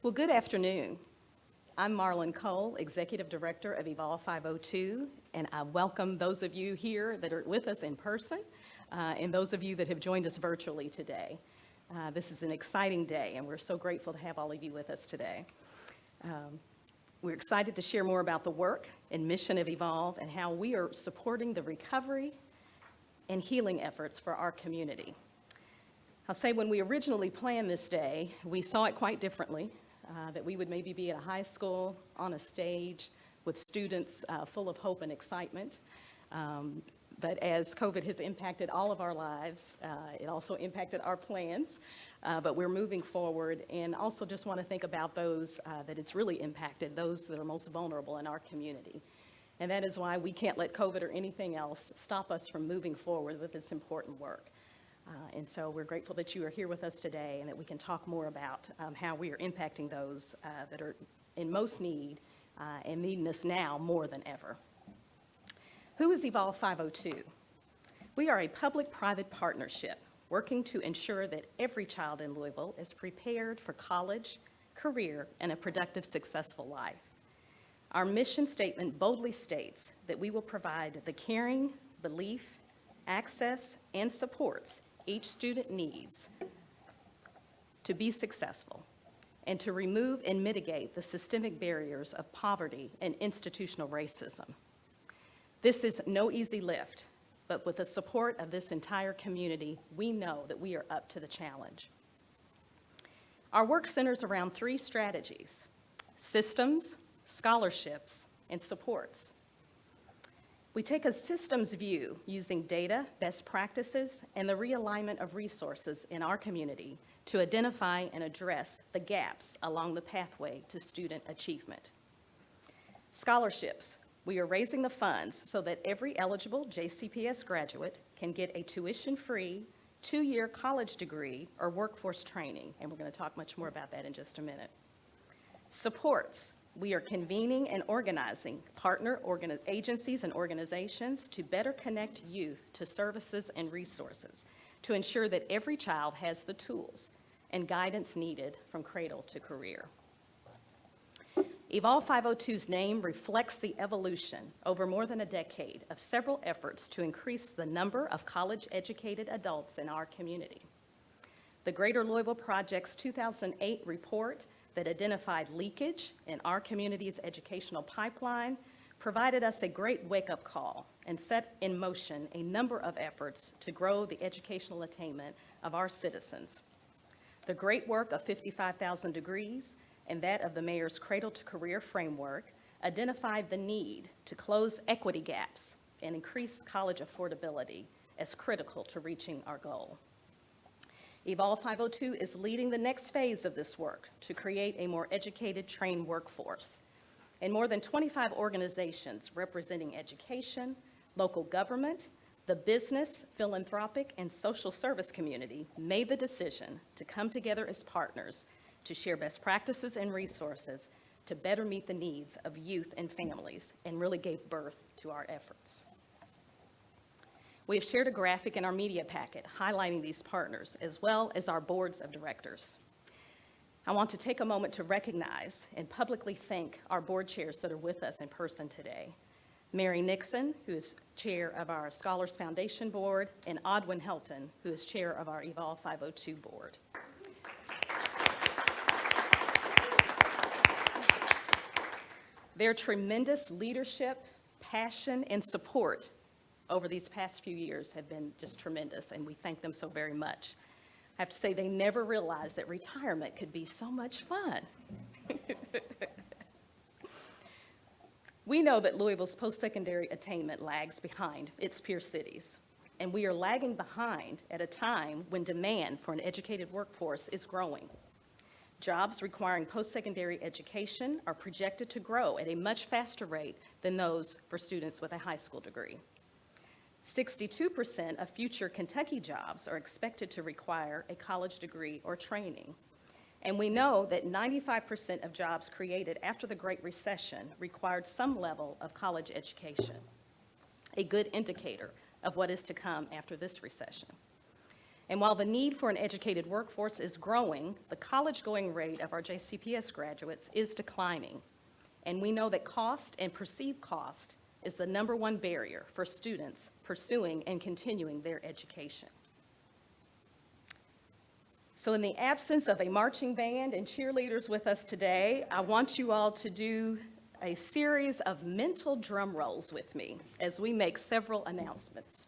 Well, good afternoon. I'm Marlon Cole, Executive Director of Evolve502, and I welcome those of you here that are with us in person and those of you that have joined us virtually today. This is an exciting day, and we're so grateful to have all of you with us today. We're excited to share more about the work and mission of Evolve and how we are supporting the recovery and healing efforts for our community. I'll say when we originally planned this day, we saw it quite differently, that we would maybe be at a high school on a stage with students full of hope and excitement. But as COVID has impacted all of our lives, it also impacted our plans, but we're moving forward and also just want to think about those that it's really impacted, those that are most vulnerable in our community. And that is why we can't let COVID or anything else stop us from moving forward with this important work. And so we're grateful that you are here with us today and that we can talk more about how we are impacting those that are in most need and needing us now more than ever. Who is Evolve502? We are a public-private partnership working to ensure that every child in Louisville is prepared for college, career, and a productive, successful life. Our mission statement boldly states that we will provide the caring, belief, access, and supports each student needs to be successful and to remove and mitigate the systemic barriers of poverty and institutional racism. This is no easy lift, but with the support of this entire community, we know that we are up to the challenge. Our work centers around three strategies: systems, scholarships, and supports. We take a systems view using data, best practices, and the realignment of resources in our community to identify and address the gaps along the pathway to student achievement. Scholarships. We are raising the funds so that every eligible JCPS graduate can get a tuition-free 2-year college degree or workforce training, and we're going to talk much more about that in just a minute. Supports. We are convening and organizing partner agencies and organizations to better connect youth to services and resources to ensure that every child has the tools and guidance needed from cradle to career. Evolve502's name reflects the evolution over more than a decade of several efforts to increase the number of college-educated adults in our community. The Greater Louisville Project's 2008 report that identified leakage in our community's educational pipeline provided us a great wake-up call and set in motion a number of efforts to grow the educational attainment of our citizens. The great work of 55,000 Degrees and that of the Mayor's Cradle to Career framework identified the need to close equity gaps and increase college affordability as critical to reaching our goal. Evolve502 is leading the next phase of this work to create a more educated, trained workforce. And more than 25 organizations representing education, local government, the business, philanthropic, and social service community made the decision to come together as partners to share best practices and resources to better meet the needs of youth and families, and really gave birth to our efforts. We have shared a graphic in our media packet highlighting these partners, as well as our boards of directors. I want to take a moment to recognize and publicly thank our board chairs that are with us in person today. Mary Nixon, who is chair of our Scholars Foundation Board, and Odwin Helton, who is chair of our Evolve502 board. Their tremendous leadership, passion, and support over these past few years have been just tremendous, and we thank them so very much. I have to say, they never realized that retirement could be so much fun. We know that Louisville's post-secondary attainment lags behind its peer cities, and we are lagging behind at a time when demand for an educated workforce is growing. Jobs requiring post-secondary education are projected to grow at a much faster rate than those for students with a high school degree. 62% of future Kentucky jobs are expected to require a college degree or training. And we know that 95% of jobs created after the Great Recession required some level of college education, a good indicator of what is to come after this recession. And while the need for an educated workforce is growing, the college-going rate of our JCPS graduates is declining. And we know that cost and perceived cost is the #1 barrier for students pursuing and continuing their education. So in the absence of a marching band and cheerleaders with us today, I want you all to do a series of mental drum rolls with me as we make several announcements.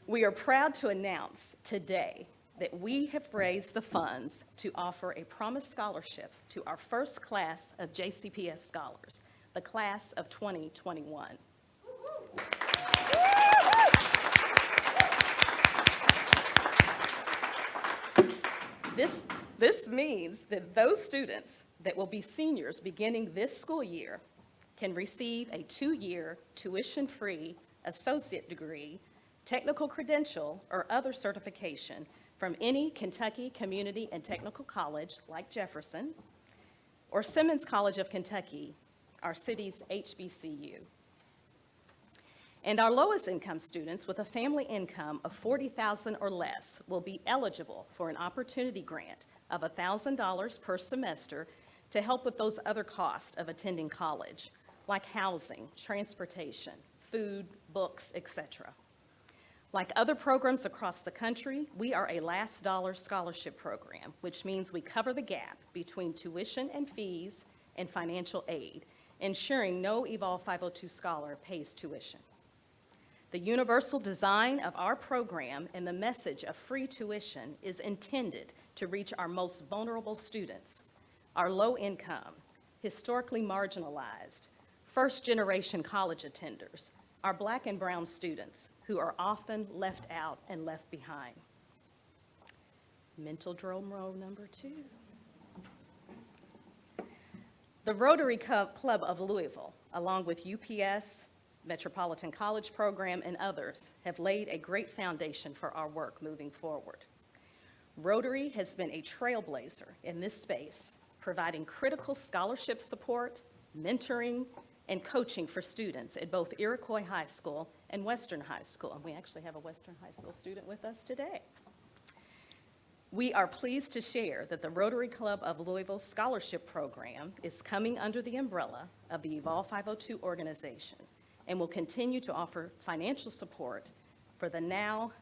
We are proud to announce today that we have raised the funds to offer a promised scholarship to our first class of JCPS scholars, the class of 2021. This means that those students that will be seniors beginning this school year can receive a 2-year tuition-free associate degree, technical credential, or other certification from any Kentucky Community and Technical College like Jefferson or Simmons College of Kentucky, our city's HBCU. And our lowest income students with a family income of $40,000 or less will be eligible for an opportunity grant of $1,000 per semester to help with those other costs of attending college, like housing, transportation, food, books, etc. Like other programs across the country, we are a last dollar scholarship program, which means we cover the gap between tuition and fees and financial aid, ensuring no Evolve 502 scholar pays tuition. The universal design of our program and the message of free tuition is intended to reach our most vulnerable students, our low income, historically marginalized, first-generation college attenders, our Black and brown students who are often left out and left behind. Mental drum roll #2. The Rotary Club of Louisville, along with UPS, Metropolitan College Program, and others, have laid a great foundation for our work moving forward. Rotary has been a trailblazer in this space, providing critical scholarship support, mentoring, and coaching for students at both Iroquois High School and Western High School. And we actually have a Western High School student with us today. We are pleased to share that the Rotary Club of Louisville Scholarship Program is coming under the umbrella of the Evolve 502 organization and will continue to offer financial support for the now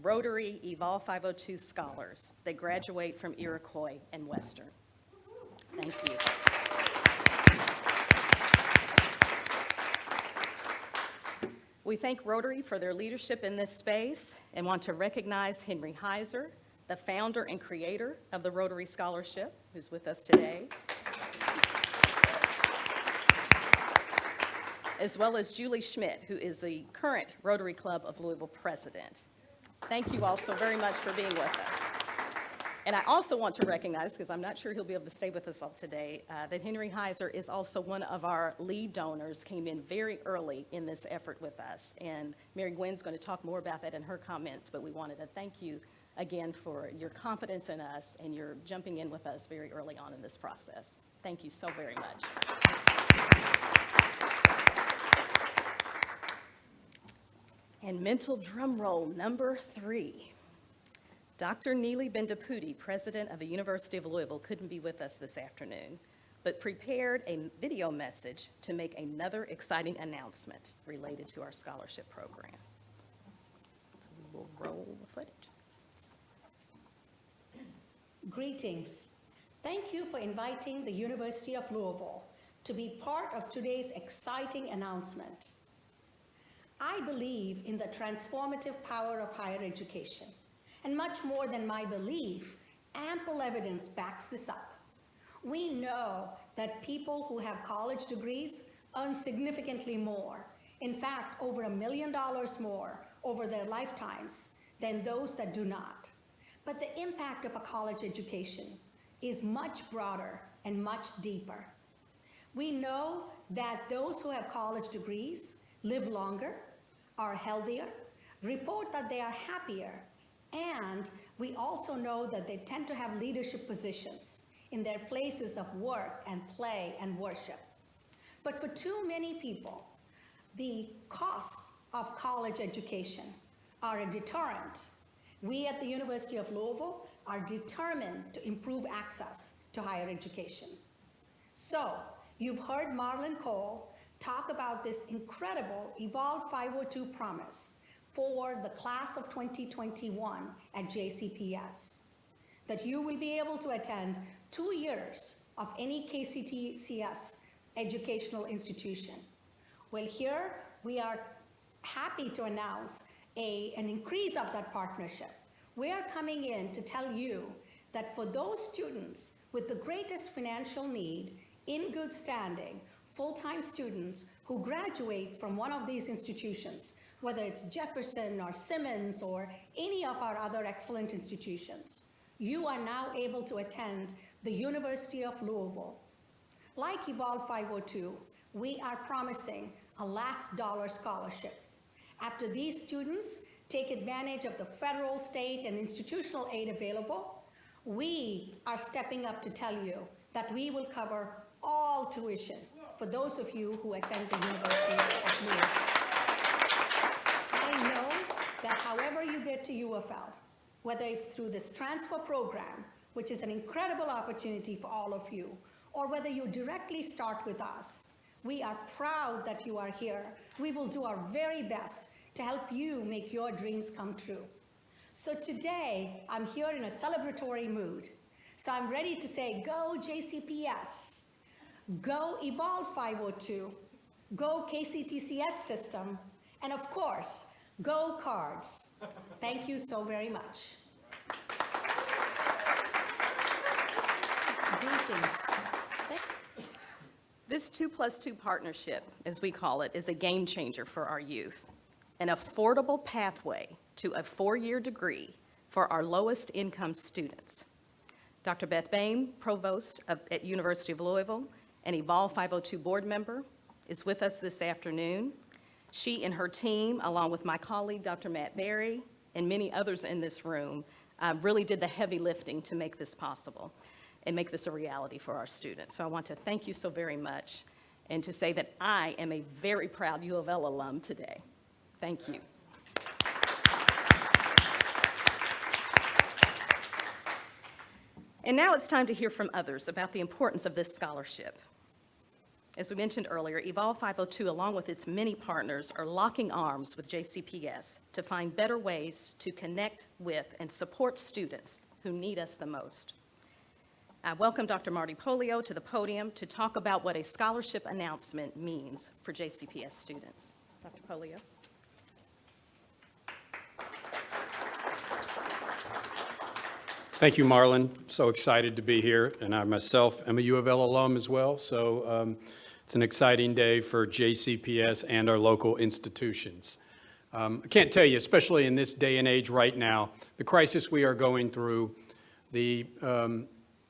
Rotary Evolve 502 scholars that graduate from Iroquois and Western. Thank you. We thank Rotary for their leadership in this space and want to recognize Henry Heiser, the founder and creator of the Rotary Scholarship, who's with us today, as well as Julie Schmidt, who is the current Rotary Club of Louisville president. Thank you all so very much for being with us. And I also want to recognize, because I'm not sure he'll be able to stay with us all today, that Henry Heiser is also one of our lead donors, came in very early in this effort with us. And Mary Gwynn's going to talk more about that in her comments, but we wanted to thank you again for your confidence in us and your jumping in with us very early on in this process. Thank you so very much. And mental drum roll #3. Dr. Neely Bendapudi, president of the University of Louisville, couldn't be with us this afternoon, but prepared a video message to make another exciting announcement related to our scholarship program. So we will roll the footage. Greetings. Thank you for inviting the University of Louisville to be part of today's exciting announcement. I believe in the transformative power of higher education, and much more than my belief, ample evidence backs this up. We know that people who have college degrees earn significantly more, in fact, over $1 million more over their lifetimes than those that do not. But the impact of a college education is much broader and much deeper. We know that those who have college degrees live longer, are healthier, report that they are happier, and we also know that they tend to have leadership positions in their places of work and play and worship. But for too many people, the costs of college education are a deterrent. We at the University of Louisville are determined to improve access to higher education. So, you've heard Marlon Cole talk about this incredible Evolve 502 promise for the class of 2021 at JCPS, that you will be able to attend 2 years of any KCTCS educational institution. Well, here we are happy to announce an increase of that partnership. We are coming in to tell you that for those students with the greatest financial need, in good standing, full-time students who graduate from one of these institutions, whether it's Jefferson or Simmons or any of our other excellent institutions, you are now able to attend the University of Louisville. Like Evolve 502, we are promising a last dollar scholarship. After these students take advantage of the federal, state, and institutional aid available, we are stepping up to tell you that we will cover all tuition for those of you who attend the University of Louisville. I know that however you get to UFL, whether it's through this transfer program, which is an incredible opportunity for all of you, or whether you directly start with us, we are proud that you are here. We will do our very best to help you make your dreams come true. So today, I'm here in a celebratory mood. So I'm ready to say, go JCPS, go Evolve 502, go KCTCS system, and of course, go Cards. Thank you so very much. Greetings. This 2+2 partnership, as we call it, is a game changer for our youth, an affordable pathway to a 4-year degree for our lowest income students. Dr. Beth Bain, Provost at University of Louisville, and Evolve 502 board member, is with us this afternoon. She and her team, along with my colleague, Dr. Matt Berry, and many others in this room, really did the heavy lifting to make this possible and make this a reality for our students. So I want to thank you so very much and to say that I am a very proud U of L alum today. Thank you. And now it's time to hear from others about the importance of this scholarship. As we mentioned earlier, Evolve 502, along with its many partners, are locking arms with JCPS to find better ways to connect with and support students who need us the most. I welcome Dr. Marty Polio to the podium to talk about what a scholarship announcement means for JCPS students. Dr. Polio. Thank you, Marlon. So excited to be here, and I myself am a U of L alum as well, so it's an exciting day for JCPS and our local institutions. I can't tell you, especially in this day and age right now, the crisis we are going through, the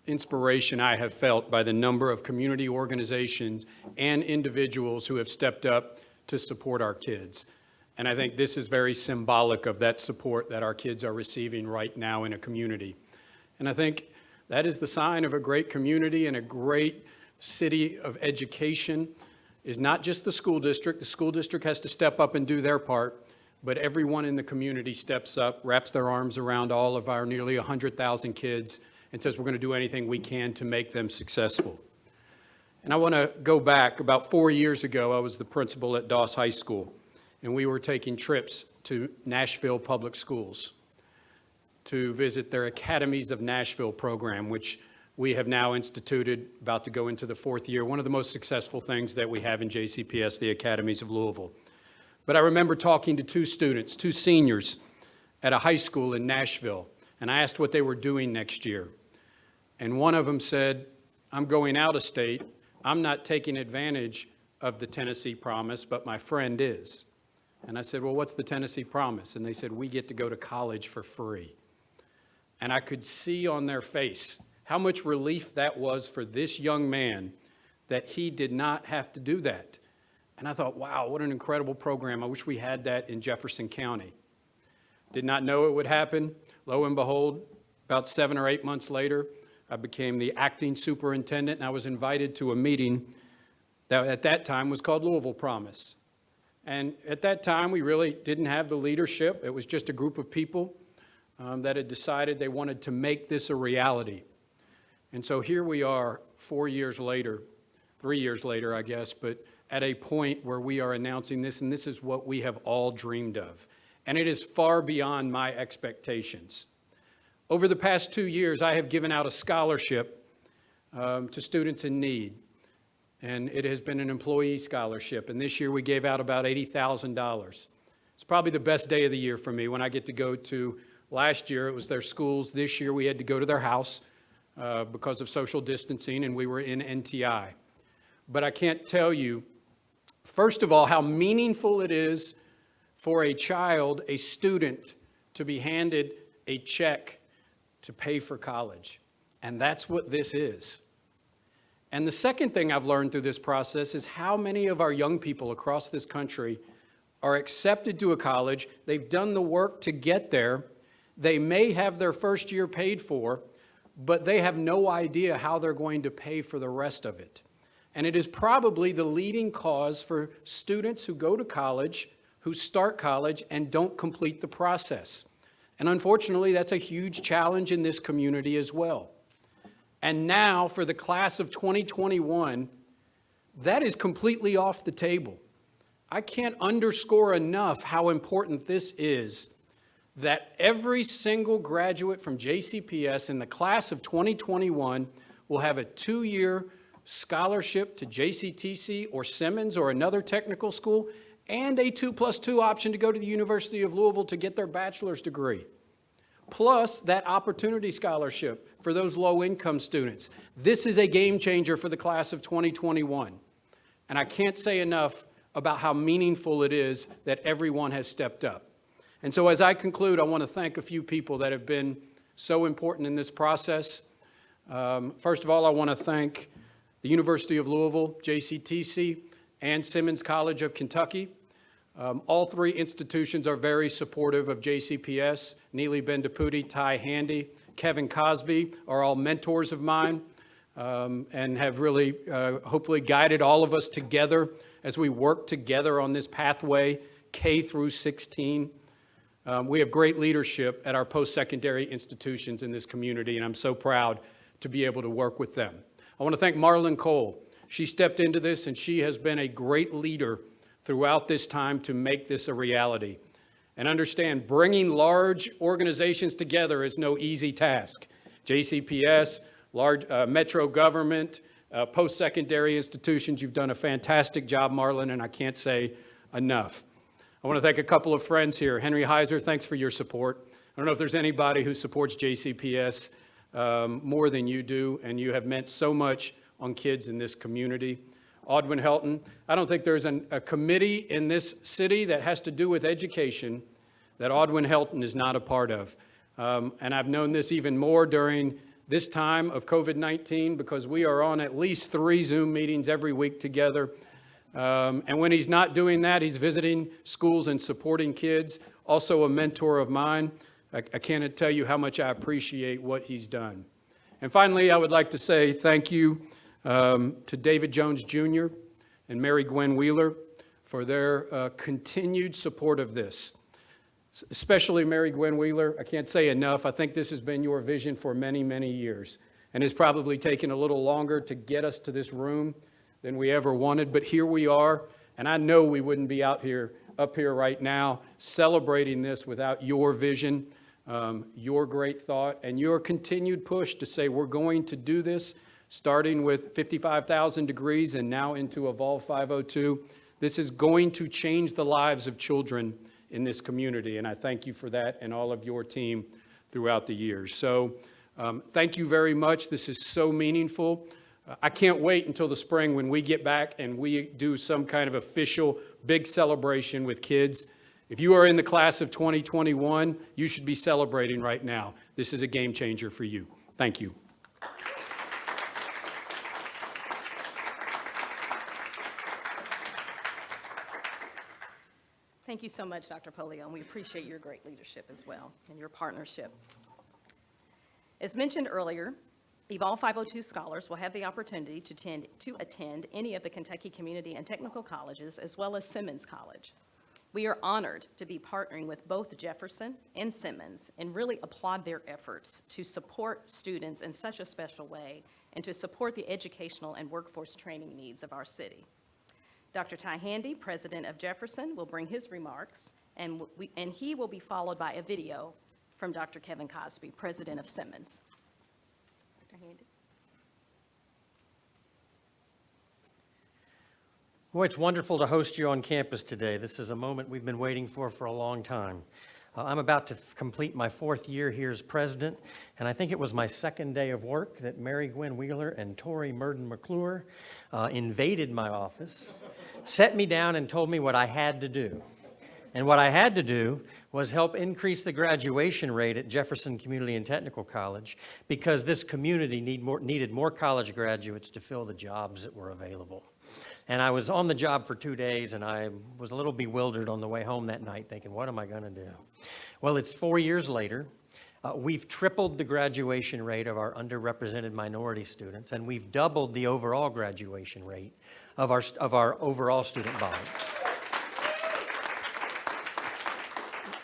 inspiration I have felt by the number of community organizations and individuals who have stepped up to support our kids. And I think this is very symbolic of that support that our kids are receiving right now in a community. And I think that is the sign of a great community and a great city of education is not just the school district. The school district has to step up and do their part, but everyone in the community steps up, wraps their arms around all of our nearly 100,000 kids and says we're going to do anything we can to make them successful. And I want to go back. About 4 years ago, I was the principal at Doss High School, and we were taking trips to Nashville Public Schools to visit their Academies of Nashville program, which we have now instituted, about to go into the 4th year, one of the most successful things that we have in JCPS, the Academies of Louisville. But I remember talking to 2 students, 2 seniors at a high school in Nashville, and I asked what they were doing next year. And one of them said, I'm going out of state. I'm not taking advantage of the Tennessee Promise, but my friend is. And I said, well, what's the Tennessee Promise? And they said, we get to go to college for free. And I could see on their face how much relief that was for this young man that he did not have to do that. And I thought, wow, what an incredible program. I wish we had that in Jefferson County. Did not know it would happen. Lo and behold, about 7 or 8 months later, I became the acting superintendent, and I was invited to a meeting that at that time was called Louisville Promise. And at that time, we really didn't have the leadership. It was just a group of people that had decided they wanted to make this a reality. And so here we are 4 years later, 3 years later, I guess, but at a point where we are announcing this, and this is what we have all dreamed of. And it is far beyond my expectations. Over the past 2 years, I have given out a scholarship to students in need. And it has been an employee scholarship. And this year we gave out about $80,000. It's probably the best day of the year for me when I get to go to, last year it was their schools. This year we had to go to their house because of social distancing, and we were in NTI. But I can't tell you, first of all, how meaningful it is for a child, a student, to be handed a check to pay for college. And that's what this is. And the second thing I've learned through this process is how many of our young people across this country are accepted to a college. They've done the work to get there. They may have their first year paid for, but they have no idea how they're going to pay for the rest of it. And it is probably the leading cause for students who go to college, who start college, and don't complete the process. And unfortunately, that's a huge challenge in this community as well. And now for the class of 2021, that is completely off the table. I can't underscore enough how important this is, that every single graduate from JCPS in the class of 2021 will have a 2-year scholarship to JCTC or Simmons or another technical school, and a 2+2 option to go to the University of Louisville to get their bachelor's degree. Plus that opportunity scholarship for those low-income students. This is a game changer for the class of 2021. And I can't say enough about how meaningful it is that everyone has stepped up. And so as I conclude, I want to thank a few people that have been so important in this process. First of all, I want to thank the University of Louisville, JCTC, and Simmons College of Kentucky. All three institutions are very supportive of JCPS. Neely Bendaputi, Ty Handy, Kevin Cosby are all mentors of mine and have really hopefully guided all of us together as we work together on this pathway, K through 16. We have great leadership at our post-secondary institutions in this community, and I'm so proud to be able to work with them. I want to thank Marlon Cole. She stepped into this, and she has been a great leader throughout this time to make this a reality. And understand, bringing large organizations together is no easy task. JCPS, large metro government, post-secondary institutions, you've done a fantastic job, Marlon, and I can't say enough. I want to thank a couple of friends here. Henry Heiser, thanks for your support. I don't know if there's anybody who supports JCPS more than you do, and you have meant so much on kids in this community. Audwin Helton, I don't think there's a committee in this city that has to do with education that Audwin Helton is not a part of. And I've known this even more during this time of COVID-19 because we are on at least 3 Zoom meetings every week together. And when he's not doing that, he's visiting schools and supporting kids. Also a mentor of mine. I can't tell you how much I appreciate what he's done. And finally, I would like to say thank you to David Jones Jr. and Mary Gwen Wheeler for their continued support of this. Especially Mary Gwen Wheeler, I can't say enough. I think this has been your vision for many, many years. And it's probably taken a little longer to get us to this room than we ever wanted, but here we are. And I know we wouldn't be up here right now celebrating this without your vision, your great thought, and your continued push to say we're going to do this, starting with 55,000 degrees and now into Evolve502. This is going to change the lives of children in this community, and I thank you for that and all of your team throughout the years. So thank you very much. This is so meaningful. I can't wait until the spring when we get back and we do some kind of official big celebration with kids. If you are in the class of 2021, you should be celebrating right now. This is a game changer for you. Thank you. Thank you so much, Dr. Polio, and we appreciate your great leadership as well and your partnership. As mentioned earlier, Evolve 502 scholars will have the opportunity to attend any of the Kentucky Community and Technical Colleges, as well as Simmons College. We are honored to be partnering with both Jefferson and Simmons and really applaud their efforts to support students in such a special way and to support the educational and workforce training needs of our city. Dr. Ty Handy, president of Jefferson, will bring his remarks, and he will be followed by a video from Dr. Kevin Cosby, president of Simmons. Dr. Handy. Boy, it's wonderful to host you on campus today. This is a moment we've been waiting for a long time. I'm about to complete my 4th year here as president, and I think it was my 2nd day of work that Mary Gwen Wheeler and Tori Murden McClure invaded my office, set me down and told me what I had to do. And what I had to do was help increase the graduation rate at Jefferson Community and Technical College because this community needed more college graduates to fill the jobs that were available. And I was on the job for 2 days, and I was a little bewildered on the way home that night thinking, what am I going to do? Well, it's 4 years later. We've tripled the graduation rate of our underrepresented minority students, and we've doubled the overall graduation rate of our overall student body.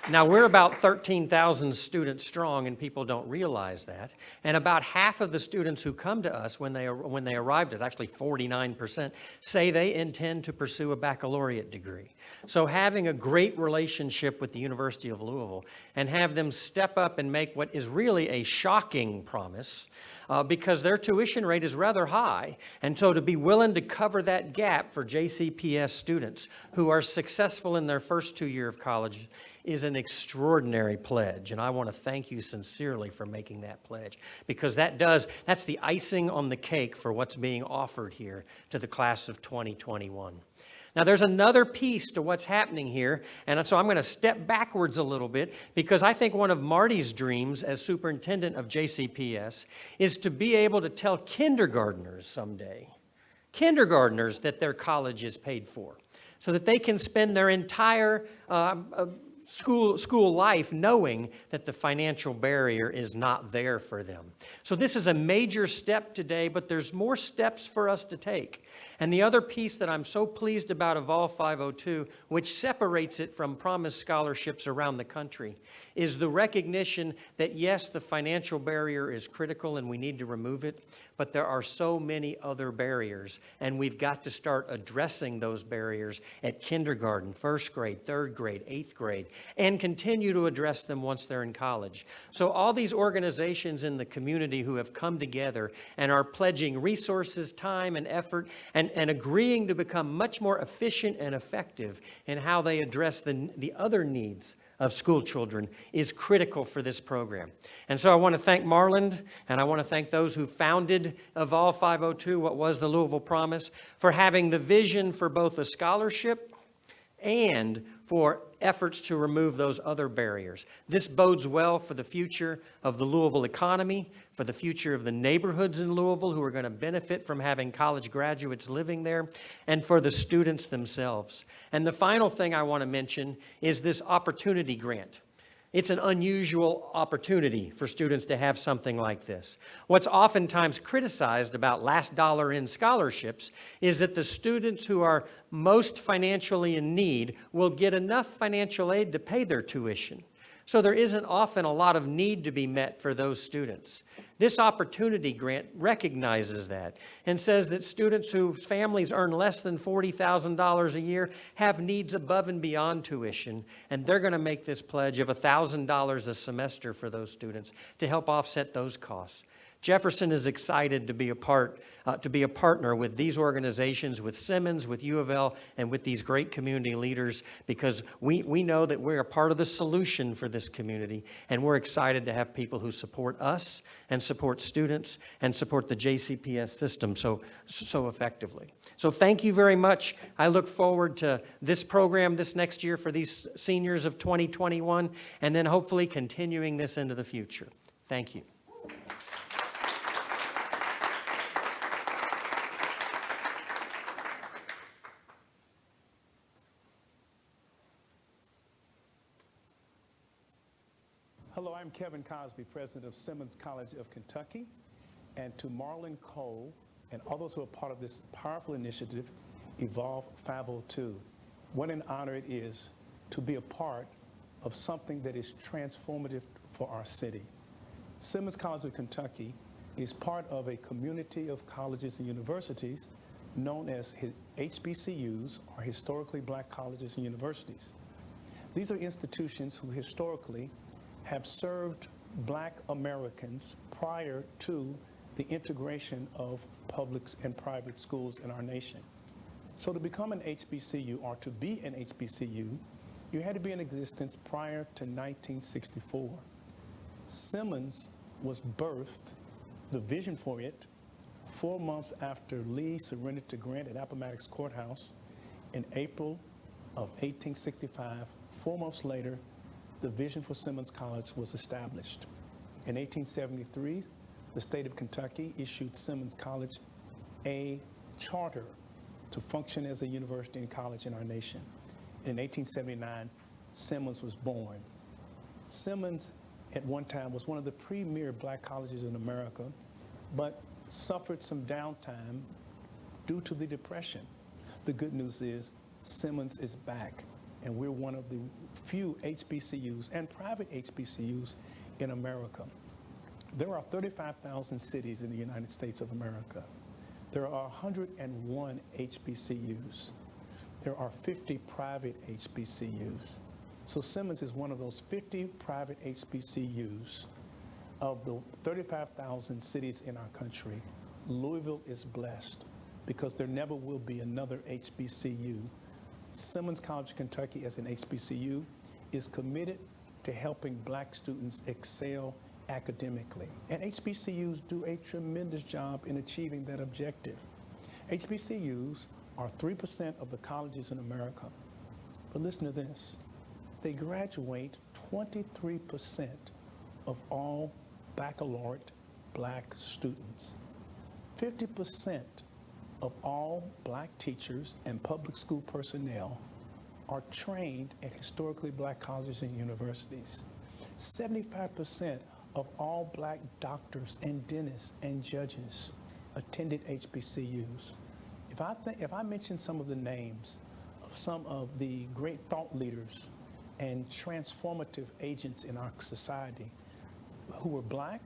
Now, we're about 13,000 students strong, and people don't realize that. And about half of the students who come to us when they arrived, it's actually 49%, say they intend to pursue a baccalaureate degree. So having a great relationship with the University of Louisville and have them step up and make what is really a shocking promise because their tuition rate is rather high. And so to be willing to cover that gap for JCPS students who are successful in their first 2 years of college is an extraordinary pledge. And I want to thank you sincerely for making that pledge because that's the icing on the cake for what's being offered here to the class of 2021. Now, there's another piece to what's happening here, and so I'm going to step backwards a little bit because I think one of Marty's dreams as superintendent of JCPS is to be able to tell kindergartners someday, that their college is paid for, so that they can spend their entire school life knowing that the financial barrier is not there for them. So this is a major step today, but there's more steps for us to take. And the other piece that I'm so pleased about Evolve 502, which separates it from promised scholarships around the country, is the recognition that yes, the financial barrier is critical and we need to remove it, but there are so many other barriers, and we've got to start addressing those barriers at kindergarten, 1st grade, 3rd grade, 8th grade, and continue to address them once they're in college. So all these organizations in the community who have come together and are pledging resources, time, and effort, and agreeing to become much more efficient and effective in how they address the other needs of school children is critical for this program. And so I want to thank Marland, and I want to thank those who founded Evolve 502, what was the Louisville Promise, for having the vision for both a scholarship and for efforts to remove those other barriers. This bodes well for the future of the Louisville economy, for the future of the neighborhoods in Louisville who are going to benefit from having college graduates living there, and for the students themselves. And the final thing I want to mention is this opportunity grant. It's an unusual opportunity for students to have something like this. What's oftentimes criticized about last dollar in scholarships is that the students who are most financially in need will get enough financial aid to pay their tuition. So there isn't often a lot of need to be met for those students. This opportunity grant recognizes that and says that students whose families earn less than $40,000 a year have needs above and beyond tuition, and they're going to make this pledge of $1,000 a semester for those students to help offset those costs. Jefferson is excited to be a partner with these organizations, with Simmons, with U of L, and with these great community leaders, because we know that we're a part of the solution for this community, and we're excited to have people who support us and support students and support the JCPS system so effectively. So thank you very much. I look forward to this program this next year for these seniors of 2021, and then hopefully continuing this into the future. Thank you. Hello, I'm Kevin Cosby, president of Simmons College of Kentucky. and to Marlon Cole and others who are part of this powerful initiative, Evolve 502. What an honor it is to be a part of something that is transformative for our city. Simmons College of Kentucky is part of a community of colleges and universities known as HBCUs, or Historically Black Colleges and Universities. These are institutions who historically have served Black Americans prior to the integration of public and private schools in our nation. So to become an HBCU, or to be an HBCU, you had to be in existence prior to 1964. Simmons was birthed, the vision for it, 4 months after Lee surrendered to Grant at Appomattox Courthouse in April of 1865. 4 months later, the vision for Simmons College was established. In 1873, the state of Kentucky issued Simmons College a charter to function as a university and college in our nation. In 1879, Simmons was born. Simmons, at one time, was one of the premier Black colleges in America, but suffered some downtime due to the Depression. The good news is Simmons is back, and we're one of the few HBCUs and private HBCUs in America. There are 35,000 cities in the United States of America. There are 101 HBCUs. There are 50 private HBCUs. So Simmons is one of those 50 private HBCUs. Of the 35,000 cities in our country, Louisville is blessed because there never will be another HBCU. Simmons College of Kentucky, as an HBCU, is committed to helping Black students excel academically. And HBCUs do a tremendous job in achieving that objective. HBCUs are 3% of the colleges in America. But listen to this. They graduate 23% of all baccalaureate Black students. 50% of all Black teachers and public school personnel are trained at historically Black colleges and universities. 75% of all Black doctors and dentists and judges attended HBCUs. If I mention some of the names of some of the great thought leaders and transformative agents in our society who were Black,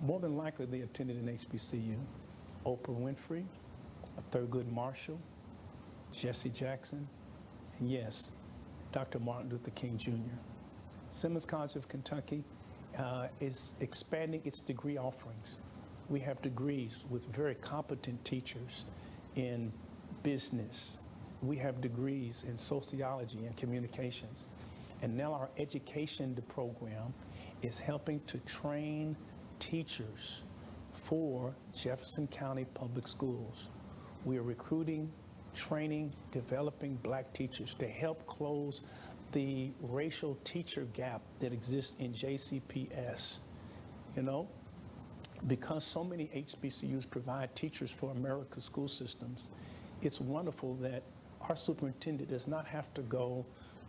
more than likely they attended an HBCU. Oprah Winfrey, Thurgood Marshall, Jesse Jackson, and yes, Dr. Martin Luther King Jr. Simmons College of Kentucky is expanding its degree offerings. We have degrees with very competent teachers in business. We have degrees in sociology and communications. And now our education program is helping to train teachers for Jefferson County Public Schools. We are recruiting, training, developing Black teachers to help close the racial teacher gap that exists in JCPS. You know, because so many HBCUs provide teachers for America's school systems, it's wonderful that our superintendent does not have to go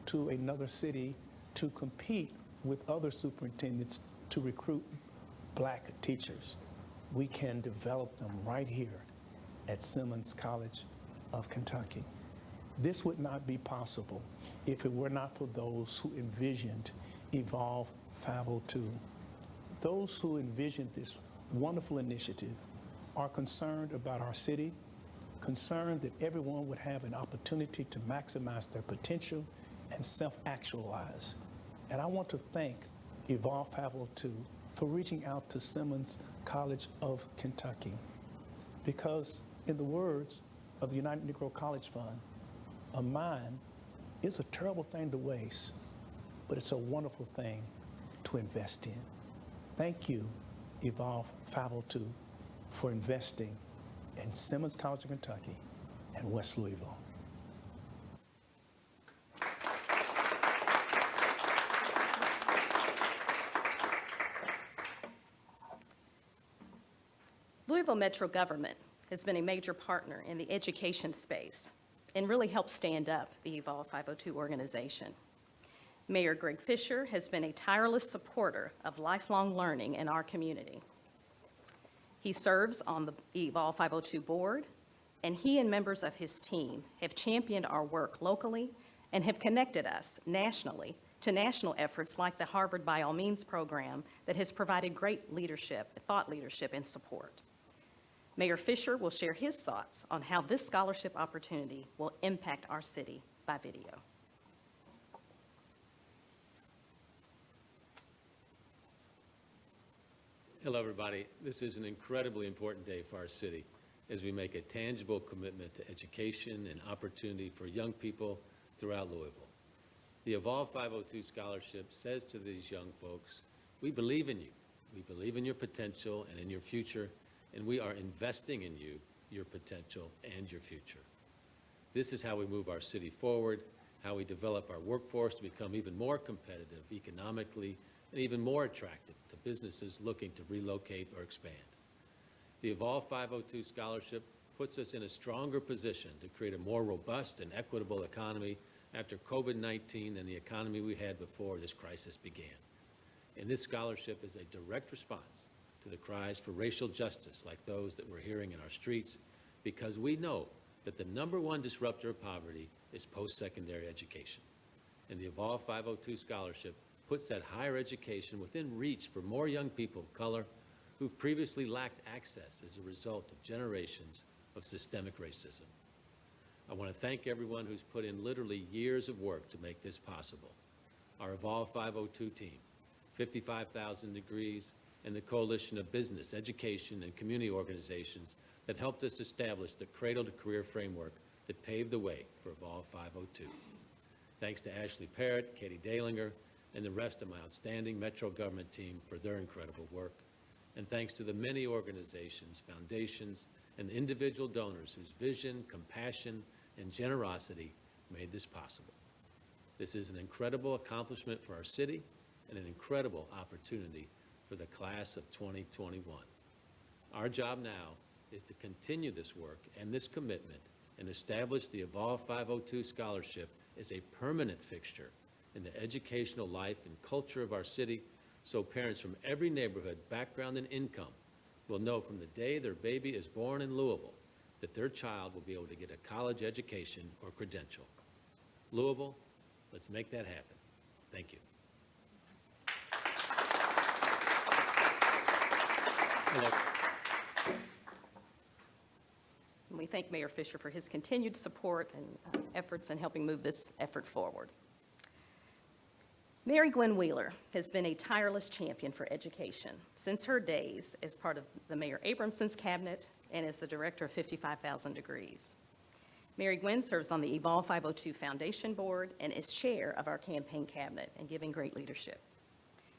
to another city to compete with other superintendents to recruit Black teachers. We can develop them right here at Simmons College of Kentucky. This would not be possible if it were not for those who envisioned Evolve 502. Those who envisioned this wonderful initiative are concerned about our city, concerned that everyone would have an opportunity to maximize their potential and self-actualize. And I want to thank Evolve 502 for reaching out to Simmons College of Kentucky, because in the words of the United Negro College Fund, a mind is a terrible thing to waste, but it's a wonderful thing to invest in. Thank you, Evolve 502, for investing in Simmons College of Kentucky and West Louisville. Louisville Metro government has been a major partner in the education space and really helped stand up the Evolve 502 organization. Mayor Greg Fisher has been a tireless supporter of lifelong learning in our community. He serves on the Evolve 502 board, and he and members of his team have championed our work locally and have connected us nationally to national efforts like the Harvard By All Means program that has provided great leadership, thought leadership, and support. Mayor Fisher will share his thoughts on how this scholarship opportunity will impact our city by video. Hello, everybody. This is an incredibly important day for our city as we make a tangible commitment to education and opportunity for young people throughout Louisville. The Evolve 502 Scholarship says to these young folks, we believe in you. We believe in your potential and in your future, and we are investing in you, your potential, and your future. This is how we move our city forward, how we develop our workforce to become even more competitive economically and even more attractive to businesses looking to relocate or expand. The Evolve 502 Scholarship puts us in a stronger position to create a more robust and equitable economy after COVID-19 than the economy we had before this crisis began. And this scholarship is a direct response to the cries for racial justice like those that we're hearing in our streets, because we know that the #1 disruptor of poverty is post-secondary education. And the Evolve 502 Scholarship puts that higher education within reach for more young people of color who've previously lacked access as a result of generations of systemic racism. I want to thank everyone who's put in literally years of work to make this possible. Our Evolve 502 team, 55,000 Degrees, and the Coalition of Business, Education, and Community Organizations that helped us establish the Cradle to Career framework that paved the way for Evolve 502. Thanks to Ashley Parrott, Katie Dalinger, and the rest of my outstanding Metro government team for their incredible work. And thanks to the many organizations, foundations, and individual donors whose vision, compassion, and generosity made this possible. This is an incredible accomplishment for our city and an incredible opportunity for the class of 2021. Our job now is to continue this work and this commitment and establish the Evolve 502 Scholarship as a permanent fixture in the educational life and culture of our city, so parents from every neighborhood, background, and income will know from the day their baby is born in Louisville that their child will be able to get a college education or credential. Louisville, let's make that happen. Thank you. Hello. And we thank Mayor Fisher for his continued support and efforts in helping move this effort forward. Mary Gwen Wheeler has been a tireless champion for education since her days as part of the Mayor Abramson's cabinet and as the director of 55,000 Degrees. Mary Gwen serves on the Evolve 502 Foundation Board and is chair of our campaign cabinet and giving great leadership.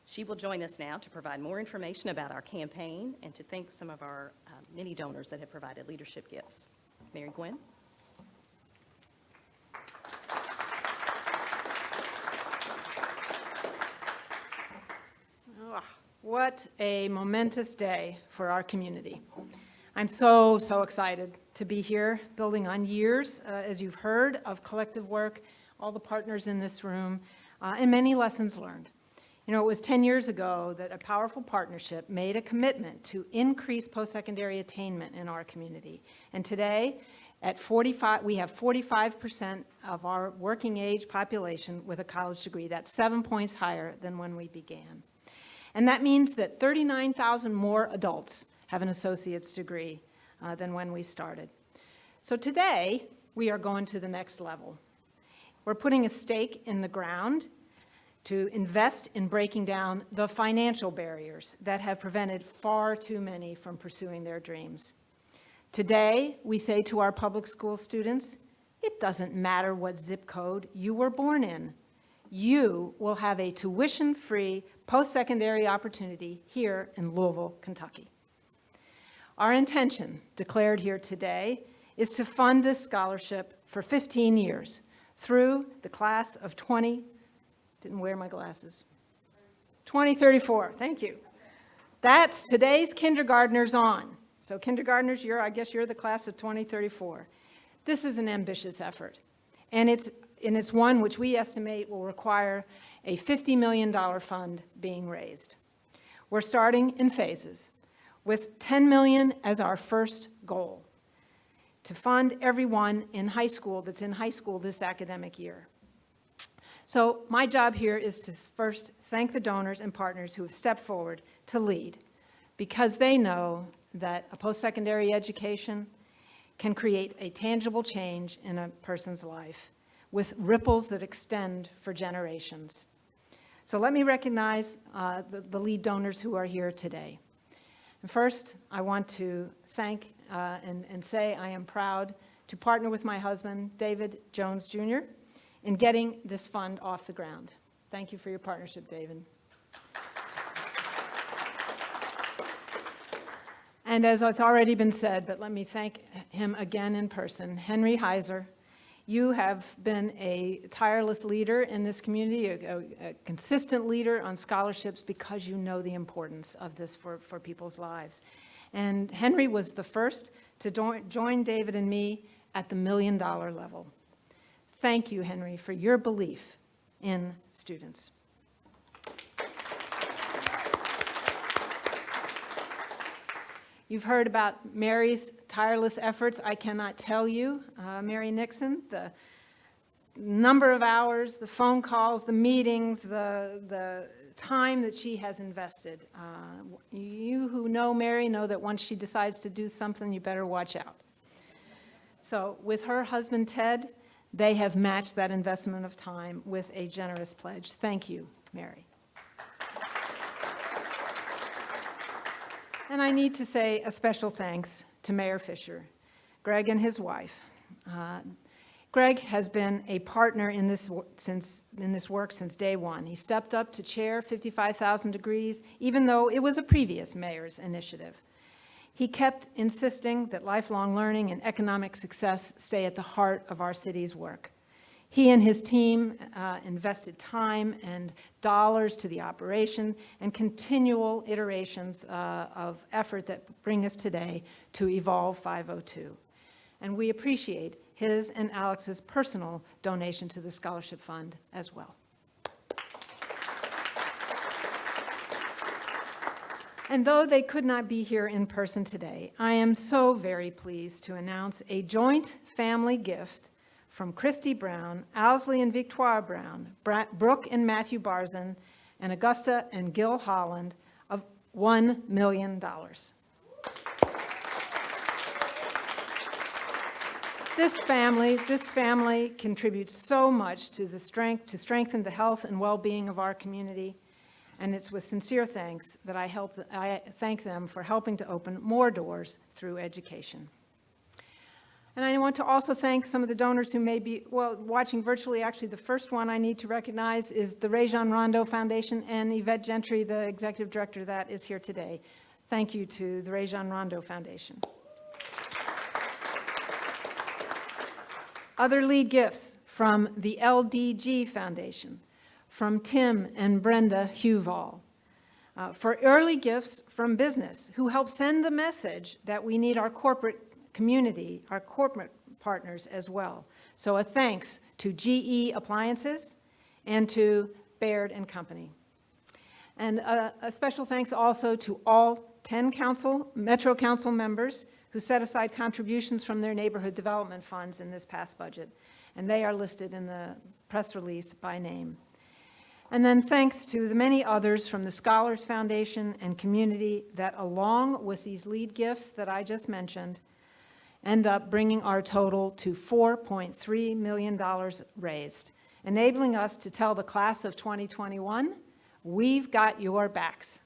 She will join us now to provide more information about our campaign and to thank some of our many donors that have provided leadership gifts. Mary Gwen. What a momentous day for our community. I'm so excited to be here, building on years, as you've heard, of collective work, all the partners in this room, and many lessons learned. You know, it was 10 years ago that a powerful partnership made a commitment to increase post-secondary attainment in our community. And today, at 45, we have 45% of our working age population with a college degree. That's 7 points higher than when we began. And that means that 39,000 more adults have an associate's degree than when we started. So today, we are going to the next level. We're putting a stake in the ground to invest in breaking down the financial barriers that have prevented far too many from pursuing their dreams. Today, we say to our public school students, it doesn't matter what zip code you were born in. You will have a tuition-free post-secondary opportunity here in Louisville, Kentucky. Our intention, declared here today, is to fund this scholarship for 15 years through the class of 2034, thank you. That's today's kindergartners on. So kindergartners, I guess you're the class of 2034. This is an ambitious effort, and it's one which we estimate will require a $50 million fund being raised. We're starting in phases. with $10 million as our first goal, to fund everyone in high school that's in high school this academic year. So my job here is to first thank the donors and partners who have stepped forward to lead, because they know that a post-secondary education can create a tangible change in a person's life with ripples that extend for generations. So let me recognize the lead donors who are here today. And first, I want to thank and say I am proud to partner with my husband, David Jones Jr., in getting this fund off the ground. Thank you for your partnership, David. And as it's already been said, but let me thank him again in person, Henry Heiser. You have been a tireless leader in this community, a consistent leader on scholarships, because you know the importance of this for people's lives. And Henry was the first to join David and me at the $1 million level. Thank you, Henry, for your belief in students. You've heard about Mary's tireless efforts. I cannot tell you, Mary Nixon, the number of hours, the phone calls, the meetings, the time that she has invested. You who know Mary know that once she decides to do something, you better watch out. So with her husband, Ted, they have matched that investment of time with a generous pledge. Thank you, Mary. And I need to say a special thanks to Mayor Fisher, Greg and his wife. Greg has been a partner in this work since day one. He stepped up to chair 55,000 Degrees, even though it was a previous mayor's initiative. He kept insisting that lifelong learning and economic success stay at the heart of our city's work. He and his team invested time and dollars to the operation and continual iterations of effort that bring us today to Evolve502. And we appreciate his and Alex's personal donation to the scholarship fund as well. And though they could not be here in person today, I am so very pleased to announce a joint family gift from Christy Brown, Owsley and Victoire Brown, Brooke and Matthew Barzin, and Augusta and Gil Holland of $1 million. This family contributes so much to strengthen the health and well-being of our community, and it's with sincere thanks that I thank them for helping to open more doors through education. And I want to also thank some of the donors who may be, watching virtually. Actually, the first one I need to recognize is the Rajon Rondo Foundation, and Yvette Gentry, the executive director of that, is here today. Thank you to the Rajon Rondo Foundation. Other lead gifts from the LDG Foundation, from Tim and Brenda Huval. For early gifts from business, who help send the message that we need our corporate community, our corporate partners as well. So a thanks to GE Appliances and to Baird and Company. And a special thanks also to all 10 Metro Council members who set aside contributions from their neighborhood development funds in this past budget. And they are listed in the press release by name. And then thanks to the many others from the Scholars Foundation and community that, along with these lead gifts that I just mentioned, end up bringing our total to $4.3 million raised, enabling us to tell the class of 2021, we've got your backs.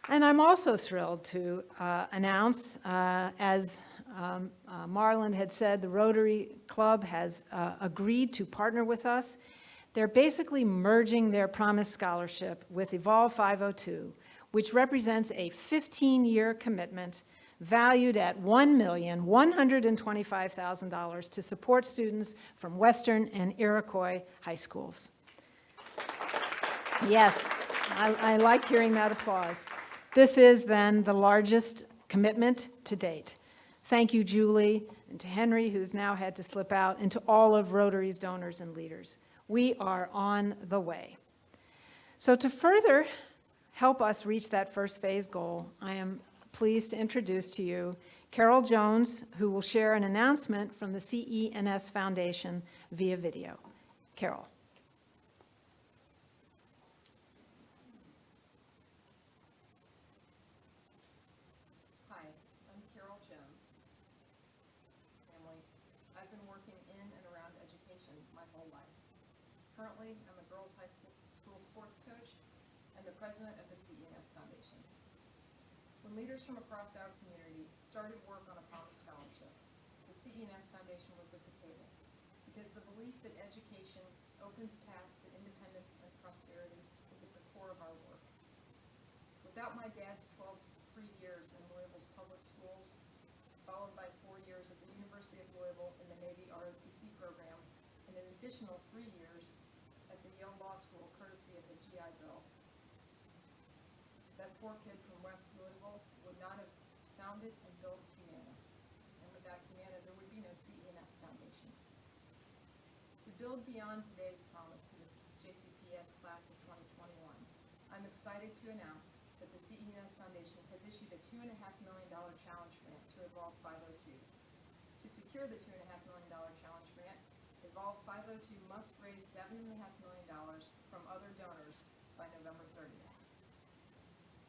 And I'm also thrilled to announce, as Marlon had said, the Rotary Club has agreed to partner with us. They're basically merging their Promise Scholarship with Evolve502, which represents a 15-year commitment valued at $1,125,000 to support students from Western and Iroquois high schools. Yes, I like hearing that applause. This is then the largest commitment to date. Thank you, Julie, and to Henry, who's now had to slip out, and to all of Rotary's donors and leaders. We are on the way. So to further help us reach that first phase goal, I am pleased to introduce to you Carol Jones, who will share an announcement from the CENS Foundation via video. Carol. Hi, I'm Carol Jones. Family, I've been working in and around education my whole life. Currently, I'm a girls' high school sports coach and the president of the CENS Foundation. When leaders from across our community started work on a promise scholarship, the CENS Foundation was at the table because the belief that education opens paths to independence and prosperity is at the core of our work. Without my dad's 12 free years in Louisville's public schools, followed by 4 years at the University of Louisville in the Navy ROTC program, and an additional 3 years at the Yale Law School courtesy of the GI Bill, that poor kid from West Louisville would not have founded and built Humana. And without Humana, there would be no CENS Foundation. To build beyond today's promise to the JCPS class of 2021, I'm excited to announce that the CENS Foundation has issued a $2.5 million challenge grant to Evolve502. To secure the $2.5 million challenge grant, Evolve502 must raise $7.5 million from other donors by November 30th.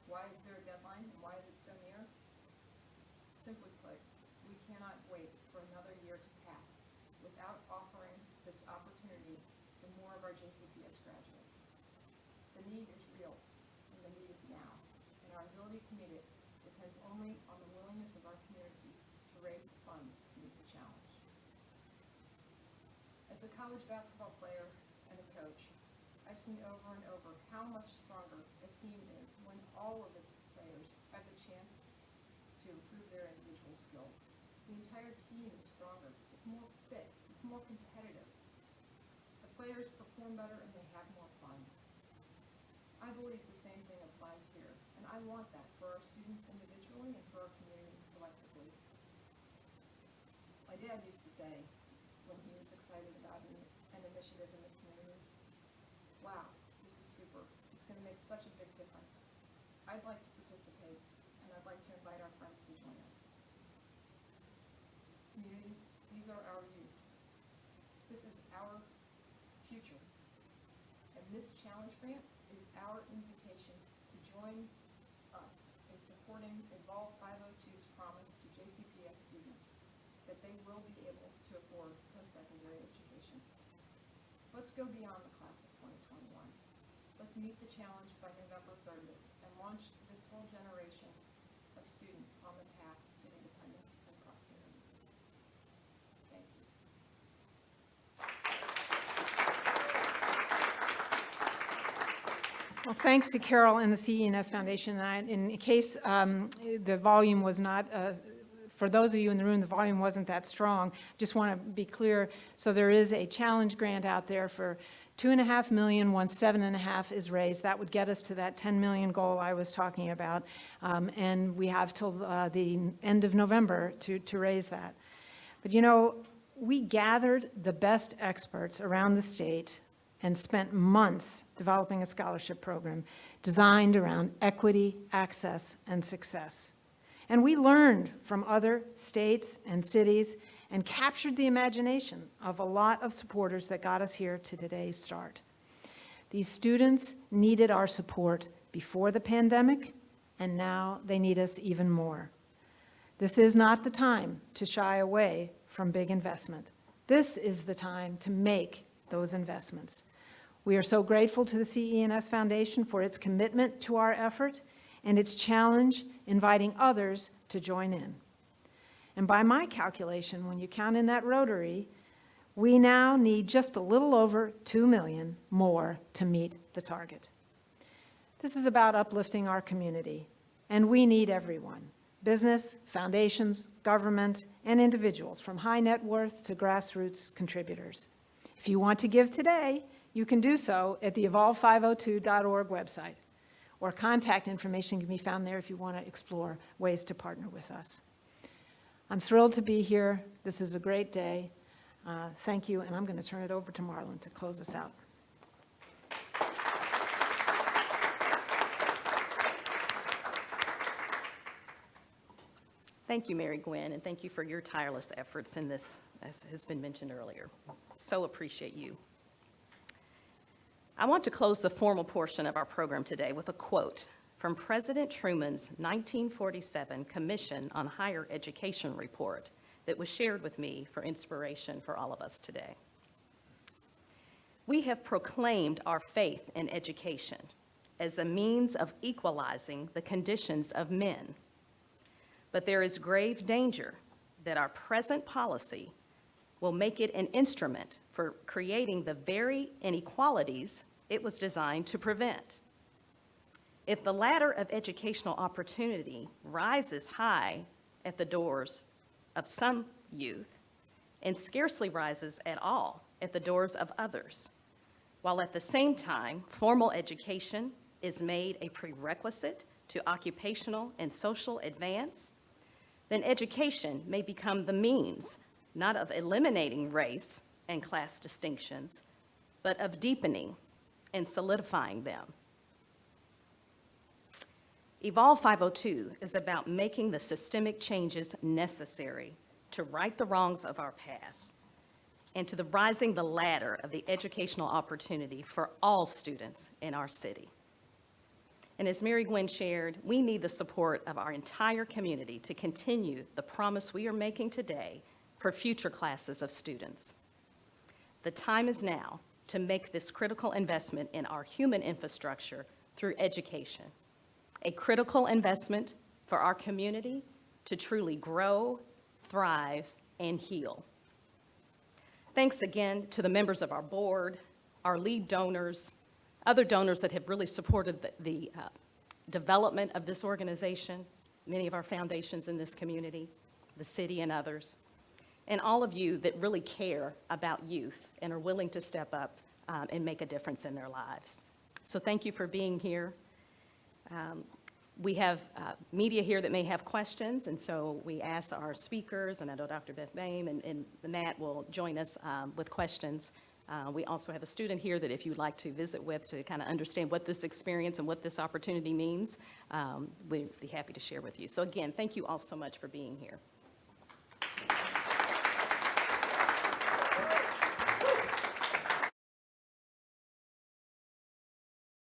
Why is there a deadline and why is it so near? Simply put, we cannot wait for another year to pass without offering this opportunity to more of our JCPS graduates. The need is real and the need is now, and our ability to meet it depends only on the willingness of our community to raise the funds to meet the challenge. As a college basketball player and a coach, I've seen over and over how much stronger a team is when all of its players have the chance to improve their individual skills. The entire team is stronger, it's more fit, it's more competitive. The players perform better and they have more fun. I believe the same thing applies here, and I want that for our students individually and for our community collectively. My dad used to say, when he was excited about an initiative in the community, wow, this is super. It's going to make such a big difference. I'd like to participate, and I'd like to invite our friends to join us. Community, these are our youth. This is our future. And this challenge grant is our invitation to join us in supporting Evolve502's promise to JCPS students that they will be able to afford post-secondary education. Let's go beyond the class of 2021. Let's meet the challenge by November 30th and launch this whole generation of students on the path to independence and prosperity. Thank you. Well, thanks to Carol and the CENS Foundation. In case the volume was not, for those of you in the room, the volume wasn't that strong. Just want to be clear. So there is a challenge grant out there for $2.5 million. Once $7.5 million is raised, that would get us to that $10 million goal I was talking about. And we have till the end of November to raise that. But you know, we gathered the best experts around the state and spent months developing a scholarship program designed around equity, access, and success. And we learned from other states and cities and captured the imagination of a lot of supporters that got us here to today's start. These students needed our support before the pandemic, and now they need us even more. This is not the time to shy away from big investment. This is the time to make those investments. We are so grateful to the CENS Foundation for its commitment to our effort and its challenge inviting others to join in. And by my calculation, when you count in that rotary, we now need just a little over $2 million more to meet the target. This is about uplifting our community, and we need everyone: business, foundations, government, and individuals, from high net worth to grassroots contributors. If you want to give today, you can do so at the evolve502.org website, or contact information can be found there if you want to explore ways to partner with us. I'm thrilled to be here. This is a great day. Thank you, and I'm going to turn it over to Marlon to close us out. Thank you, Mary Gwen, and thank you for your tireless efforts in this, as has been mentioned earlier. So appreciate you. I want to close the formal portion of our program today with a quote from President Truman's 1947 Commission on Higher Education report that was shared with me for inspiration for all of us today. We have proclaimed our faith in education as a means of equalizing the conditions of men. But there is grave danger that our present policy will make it an instrument for creating the very inequalities it was designed to prevent. If the ladder of educational opportunity rises high at the doors of some youth and scarcely rises at all at the doors of others, while at the same time formal education is made a prerequisite to occupational and social advance, then education may become the means not of eliminating race and class distinctions, but of deepening and solidifying them. Evolve502 is about making the systemic changes necessary to right the wrongs of our past and to the rising the ladder of the educational opportunity for all students in our city. And as Mary Gwen shared, we need the support of our entire community to continue the promise we are making today for future classes of students. The time is now to make this critical investment in our human infrastructure through education, a critical investment for our community to truly grow, thrive, and heal. Thanks again to the members of our board, our lead donors, other donors that have really supported the development of this organization, many of our foundations in this community, the city and others, and all of you that really care about youth and are willing to step up and make a difference in their lives. So thank you for being here. We have media here that may have questions, and so we ask our speakers, and I know Dr. Beth Boehm and Matt will join us with questions. We also have a student here that if you'd like to visit with to kind of understand what this experience and what this opportunity means, we'd be happy to share with you. So again, thank you all so much for being here.